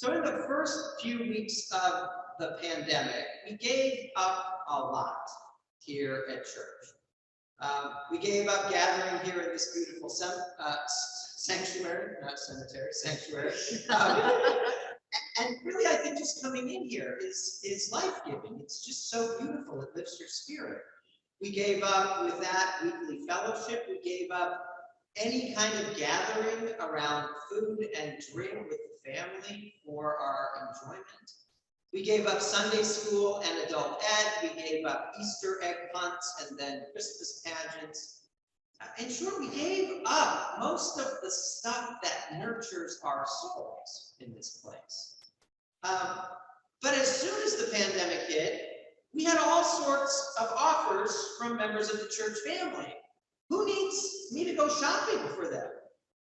So in the first few weeks of the pandemic, we gave up a lot here at church. We gave up gathering here in this beautiful sanctuary, not cemetery, sanctuary. And really, I think just coming in here is life-giving. It's just so beautiful. It lifts your spirit. We gave up with that weekly fellowship. We gave up any kind of gathering around food and drink with the family for our enjoyment. We gave up Sunday school and adult ed. We gave up Easter egg hunts and then Christmas pageants. In short, we gave up most of the stuff that nurtures our souls in this place. But as soon as the pandemic hit, we had all sorts of offers from members of the church family. Who needs me to go shopping for them?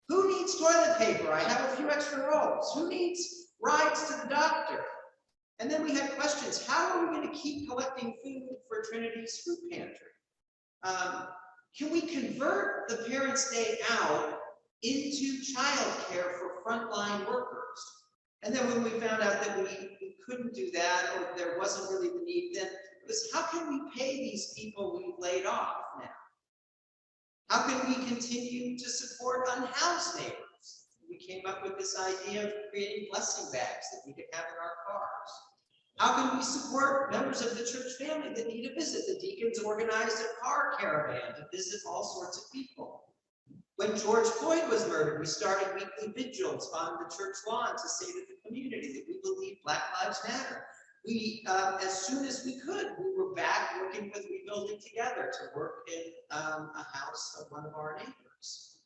Who needs toilet paper? I have a few extra rolls. Who needs rides to the doctor? And then we had questions. How are we going to keep collecting food for Trinity's food pantry? Can we convert the Parents' Day out into childcare for frontline workers? And then when we found out that we couldn't do that, or there wasn't really the need, then it was, how can we pay these people we've laid off now? How can we continue to support unhoused neighbors? We came up with this idea of creating blessing bags that we could have in our cars. How can we support members of the church family that need a visit? The deacons organized a car caravan to visit all sorts of people. When George Floyd was murdered, we started weekly vigils on the church lawn to say to the community that we believe Black Lives Matter. We, as soon as we could, we were back working with Rebuilding Together to work in a house of one of our neighbors.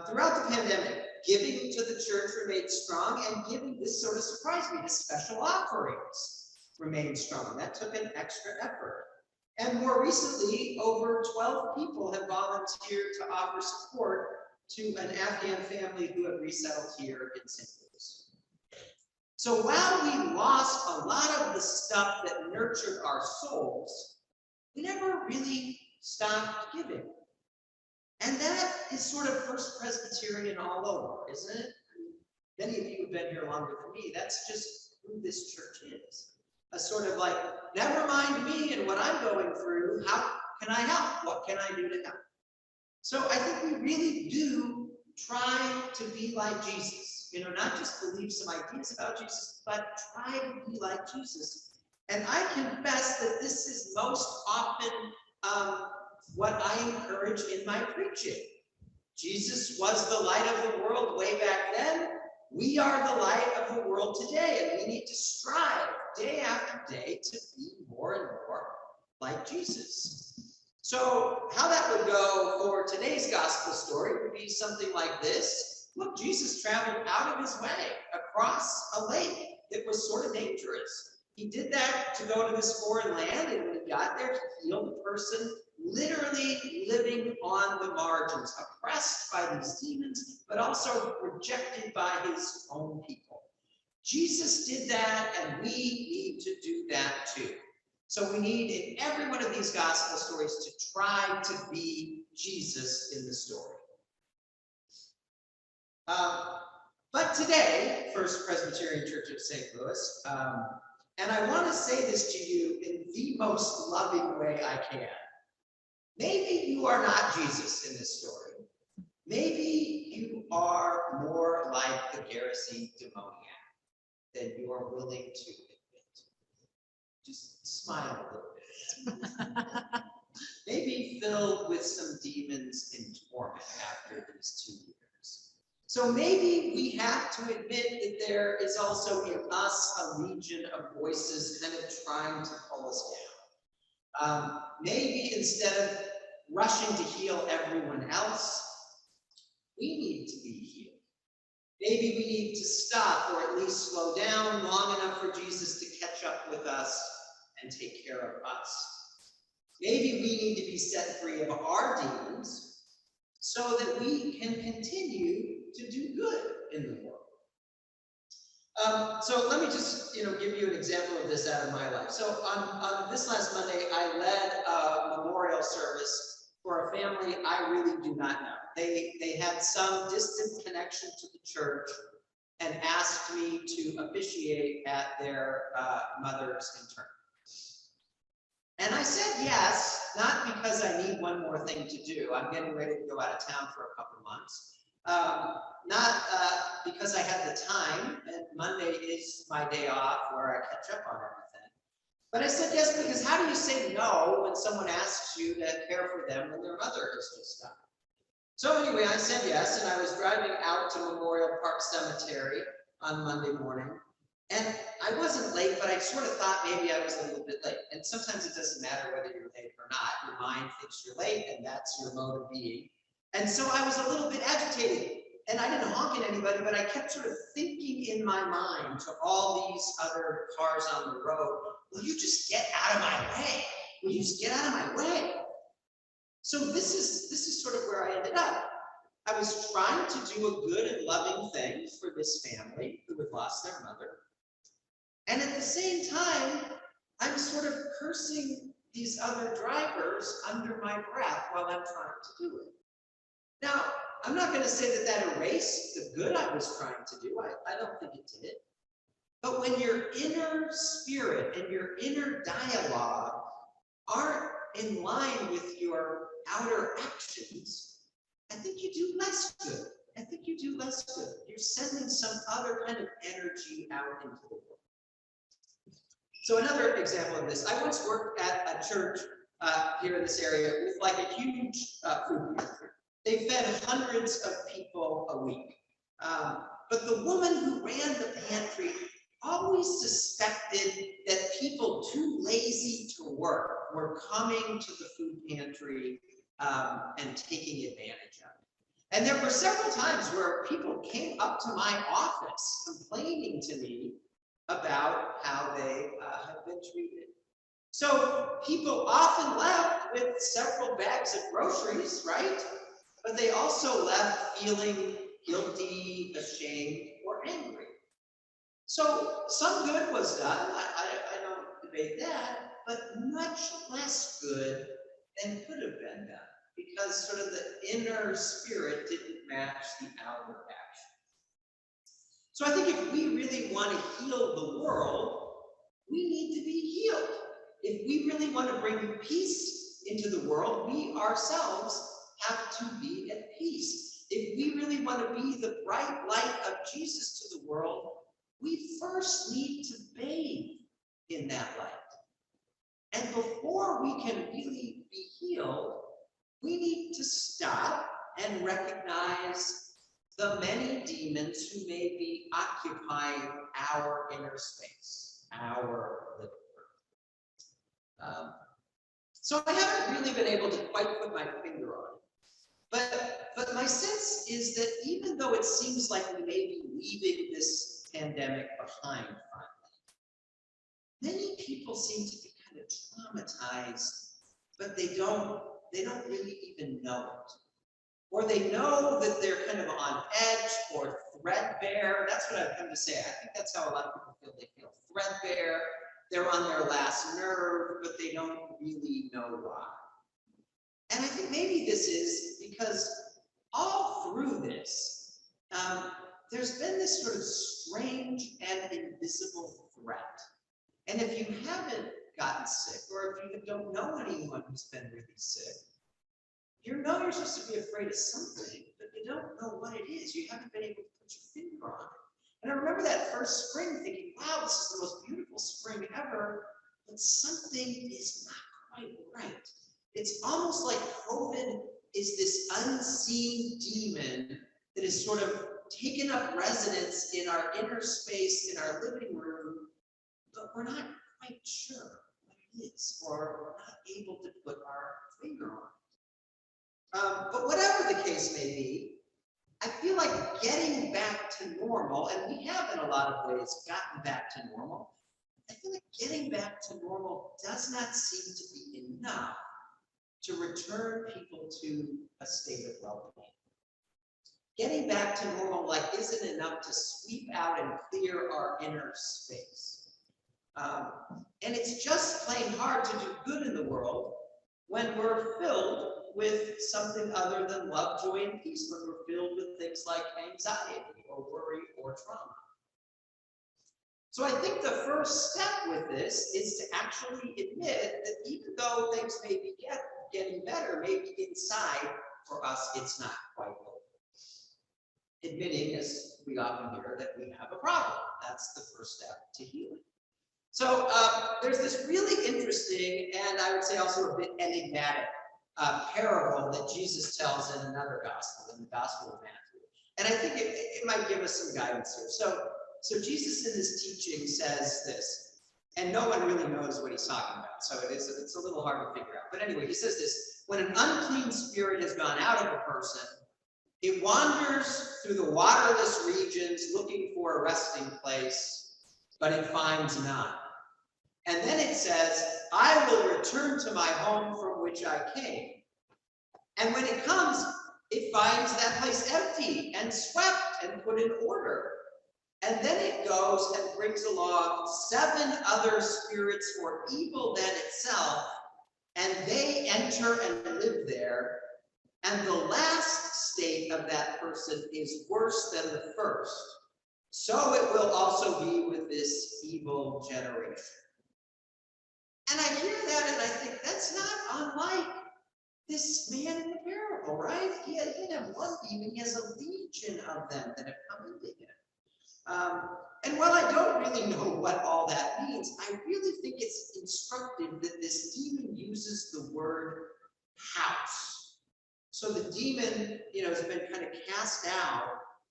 Throughout the pandemic, giving to the church remained strong, and giving, this sort of surprised me, the special offerings remained strong. That took an extra effort. And more recently, over 12 people have volunteered to offer support to an Afghan family who have resettled here in St. Louis. So while we lost a lot of the stuff that nurtured our souls, we never really stopped giving. And that is sort of First Presbyterian all over, isn't it? Many of you have been here longer than me. That's just who this church is. A sort of like, never mind me and what I'm going through, how can I help? What can I do to help? So I think we really do try to be like Jesus. You know, not just believe some ideas about Jesus, but try to be like Jesus. And I confess that this is most often what I encourage in my preaching. Jesus was the light of the world way back then. We are the light of the world today, and we need to strive day after day to be more and more like Jesus. So how that would go for today's gospel story would be something like this. Look, Jesus traveled out of his way across a lake that was sort of dangerous. He did that to go to this foreign land, and when he got there, he healed a person literally living on the margins, oppressed by these demons, but also rejected by his own people. Jesus did that, and we need to do that too. So we need, in every one of these gospel stories, to try to be Jesus in the story. But today, First Presbyterian Church of St. Louis, and I want to say this to you in the most loving way I can. Maybe you are not Jesus in this story. Maybe you are more like the Gerasene demoniac than you are willing to admit. Just smile a little bit. Maybe filled with some demons in torment after these 2 years. So maybe we have to admit that there is also in us a legion of voices kind of trying to pull us down. Maybe instead of rushing to heal everyone else, we need to be healed. Maybe we need to stop, or at least slow down long enough for Jesus to catch up with us and take care of us. Maybe we need to be set free of our demons so that we can continue to do good in the world. So let me just, give you an example of this out of my life. So on this last Monday, I led a memorial service for a family I really do not know. They had some distant connection to the church, and asked me to officiate at their mother's interment. And I said yes, not because I need one more thing to do. I'm getting ready to go out of town for a couple of months. Not because I had the time, and Monday is my day off where I catch up on everything. But I said yes because how do you say no when someone asks you to care for them when their mother has just died? So anyway, I said yes, and I was driving out to Memorial Park Cemetery on Monday morning. And I wasn't late, but I sort of thought maybe I was a little bit late. And sometimes it doesn't matter whether you're late or not. Your mind thinks you're late, and that's your mode of being. And so I was a little bit agitated. And I didn't honk at anybody, but I kept sort of thinking in my mind to all these other cars on the road, will you just get out of my way? Will you just get out of my way? So this is sort of where I ended up. I was trying to do a good and loving thing for this family who had lost their mother. And at the same time, I'm sort of cursing these other drivers under my breath while I'm trying to do it. Now, I'm not going to say that that erased the good I was trying to do. I don't think it did. But when your inner spirit and your inner dialogue aren't in line with your outer actions, I think you do less good. I think you do less good. You're sending some other kind of energy out into the world. So another example of this, I once worked at a church here in this area with like a huge food pantry. They fed hundreds of people a week. But the woman who ran the pantry always suspected that people too lazy to work were coming to the food pantry and taking advantage of it. And there were several times where people came up to my office complaining to me about how they had been treated. So people often left with several bags of groceries, right? But they also left feeling guilty, ashamed, or angry. So some good was done, I don't debate that, but much less good than could have been done because sort of the inner spirit didn't match the outer action. So I think if we really want to heal the world, we need to be healed. If we really want to bring peace into the world, we ourselves have to be at peace. If we really want to be the bright light of Jesus to the world, we first need to bathe in that light. And before we can really be healed, we need to stop and recognize the many demons who may be occupying our inner space, our living room. So I haven't really been able to quite put my finger on it. But my sense is that even though it seems like we may be leaving this pandemic behind finally, many people seem to be kind of traumatized, but they don't really even know it. Or they know that they're kind of on edge or threadbare. That's what I've come to say. I think that's how a lot of people feel. They feel threadbare. They're on their last nerve, but they don't really know why. And I think maybe this is because all through this, there's been this sort of strange and invisible threat. And if you haven't gotten sick, or if you don't know anyone who's been really sick, you know you're supposed to be afraid of something, but you don't know what it is. You haven't been able to put your finger on it. And I remember that first spring thinking, wow, this is the most beautiful spring ever, but something is not quite right. It's almost like COVID is this unseen demon that is sort of taken up residence in our inner space, in our living room, but we're not quite sure what it is, or we're not able to put our finger on it. But whatever the case may be, I feel like getting back to normal, and we have in a lot of ways gotten back to normal, I feel like getting back to normal does not seem to be enough to return people to a state of well-being. Getting back to normal isn't enough to sweep out and clear our inner space. And it's just plain hard to do good in the world when we're filled with something other than love, joy, and peace when we're filled with things like anxiety or worry or trauma. So I think the first step with this is to actually admit that even though things may be getting better, maybe inside for us it's not quite over. Admitting, as we often hear, that we have a problem. That's the first step to healing. So there's this really interesting, and I would say also a bit enigmatic parable that Jesus tells in another gospel, in the Gospel of Matthew. And I think it might give us some guidance here. So Jesus in his teaching says this, and no one really knows what he's talking about, so it's a little hard to figure out. But anyway, he says this: when an unclean spirit has gone out of a person, it wanders through the waterless regions looking for a resting place, but it finds none. And then it says, I will return to my home from which I came. And when it comes, it finds that place empty and swept and put in order. And then it goes and brings along 7 other spirits more evil than itself, and they enter and live there. And the last state of that person is worse than the first. So it will also be with this evil generation. And I hear that and I think that's not unlike this man in the parable, right? He didn't have one demon, he has a legion of them that have come into him. And while I don't really know what all that means, I really think it's instructive that this demon uses the word house. So the demon, has been kind of cast out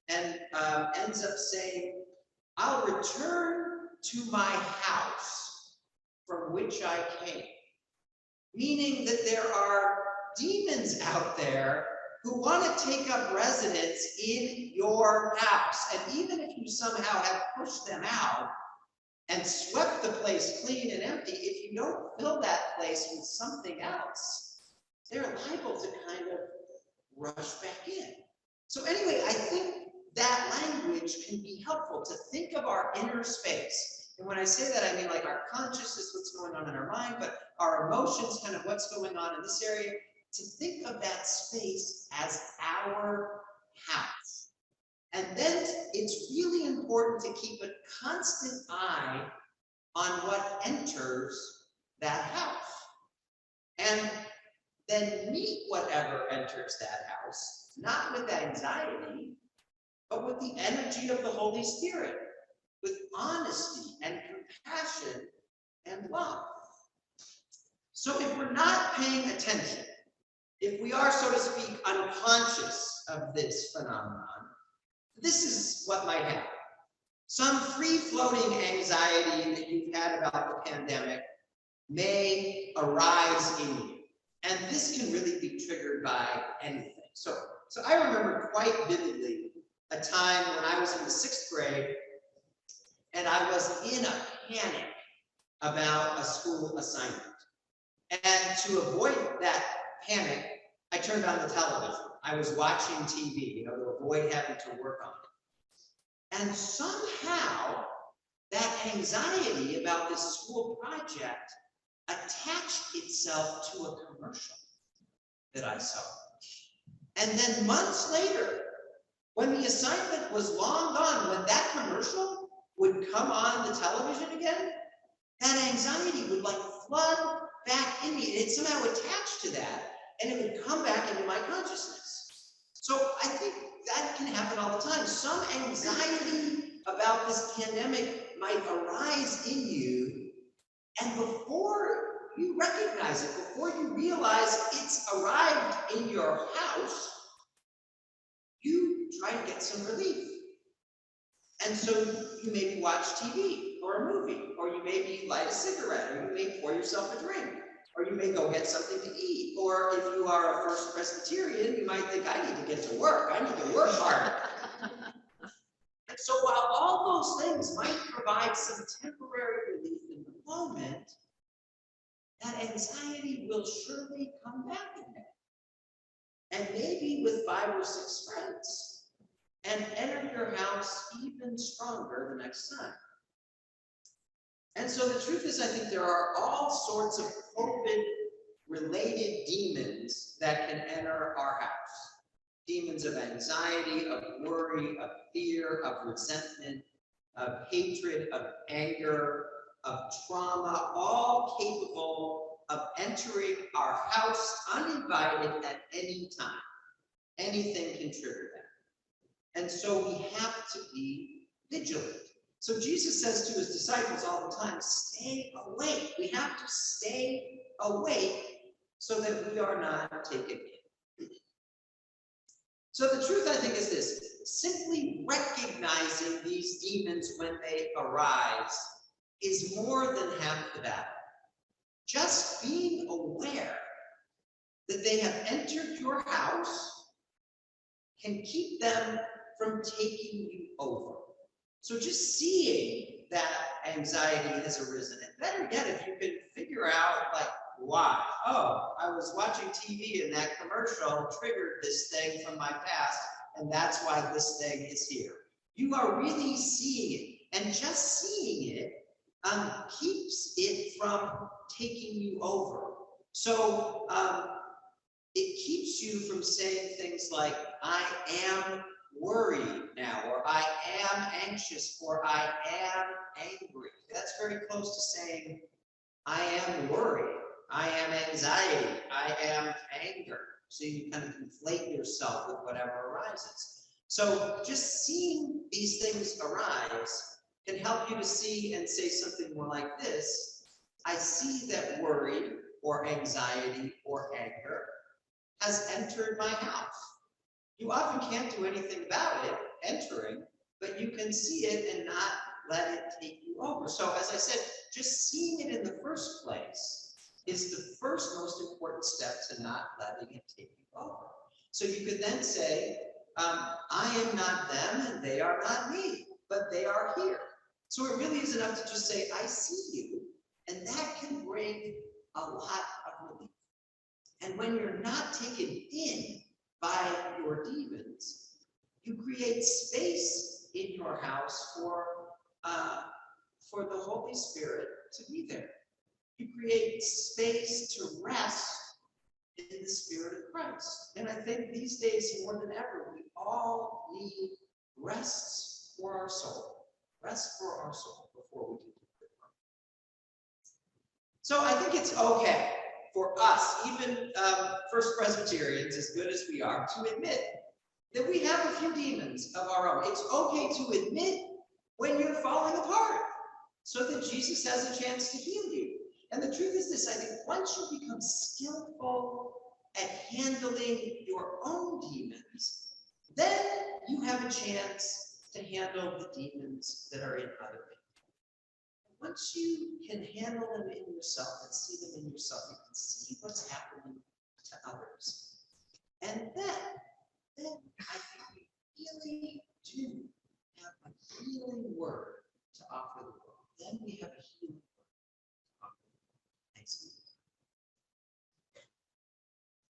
and ends up saying, I'll return to my house from which I came. Meaning that there are demons out there who want to take up residence in your house. And even if you somehow have pushed them out and swept the place clean and empty, if you don't fill that place with something else, they're liable to kind of rush back in. So anyway, I think that language can be helpful to think of our inner space. And when I say that, I mean like our consciousness, what's going on in our mind, but our emotions, kind of what's going on in this area, to think of that space as our house. And then it's really important to keep a constant eye on what enters that house. And then meet whatever enters that house, not with anxiety, but with the energy of the Holy Spirit, with honesty and compassion and love. So if we're not paying attention, if we are, so to speak, unconscious of this phenomenon, this is what might happen. Some free-floating anxiety that you've had about the pandemic may arise in you. And this can really be triggered by anything. So I remember quite vividly a time when I was in the 6th grade and I was in a panic about a school assignment. And to avoid that panic, I turned on the television. I was watching TV, to avoid having to work on it. And somehow that anxiety about this school project attached itself to a commercial that I saw. And then months later, when the assignment was long gone, when that commercial would come on the television again, that anxiety would flood back in me. It somehow attached to that, and it would come back into my consciousness. So I think that can happen all the time. Some anxiety about this pandemic might arise in you, and before you recognize it, before you realize it's arrived in your house, you try to get some relief. And so you maybe watch TV or a movie, or you maybe light a cigarette, or you may pour yourself a drink, or you may go get something to eat. Or if you are a First Presbyterian, you might think, I need to get to work. I need to work harder. And so while all those things might provide some temporary relief in the moment, that anxiety will surely come back again. And maybe with 5 or 6 friends, and enter your house even stronger the next time. And so the truth is, I think there are all sorts of COVID-related demons that can enter our house. Demons of anxiety, of worry, of fear, of resentment, of hatred, of anger, of trauma, all capable of entering our house uninvited at any time. Anything can trigger that. And so we have to be vigilant. So Jesus says to his disciples all the time, stay awake. We have to stay awake so that we are not taken in. So the truth, I think, is this. Simply recognizing these demons when they arise is more than half the battle. Just being aware that they have entered your house can keep them from taking you over. So just seeing that anxiety has arisen, and better yet, if you can figure out, like, why? Oh, I was watching TV and that commercial triggered this thing from my past, and that's why this thing is here. You are really seeing it, and just seeing it keeps it from taking you over. So it keeps you from saying things like, I am worried now, or I am anxious, or I am angry. That's very close to saying, I am worried, I am anxiety, I am anger. So you kind of conflate yourself with whatever arises. So just seeing these things arise can help you to see and say something more like this. I see that worry or anxiety or anger has entered my house. You often can't do anything about it entering, but you can see it and not let it take you over. So as I said, just seeing it in the first place is the first most important step to not letting it take you over. So you could then say, I am not them and they are not me, but they are here. So it really is enough to just say, I see you, and that can bring a lot of relief. And when you're not taken in by your demons, you create space in your house for the Holy Spirit to be there. You create space to rest in the Spirit of Christ. And I think these days more than ever, we all need rest for our soul. Rest for our soul before we can do good work. So I think it's okay for us, even First Presbyterians, as good as we are, to admit that we have a few demons of our own. It's okay to admit when you're falling apart so that Jesus has a chance to heal you. And the truth is this, I think once you become skillful at handling your own demons, then you have a chance to handle the demons that are in other people. Once you can handle them in yourself and see them in yourself, you can see what's happening to others. And then I think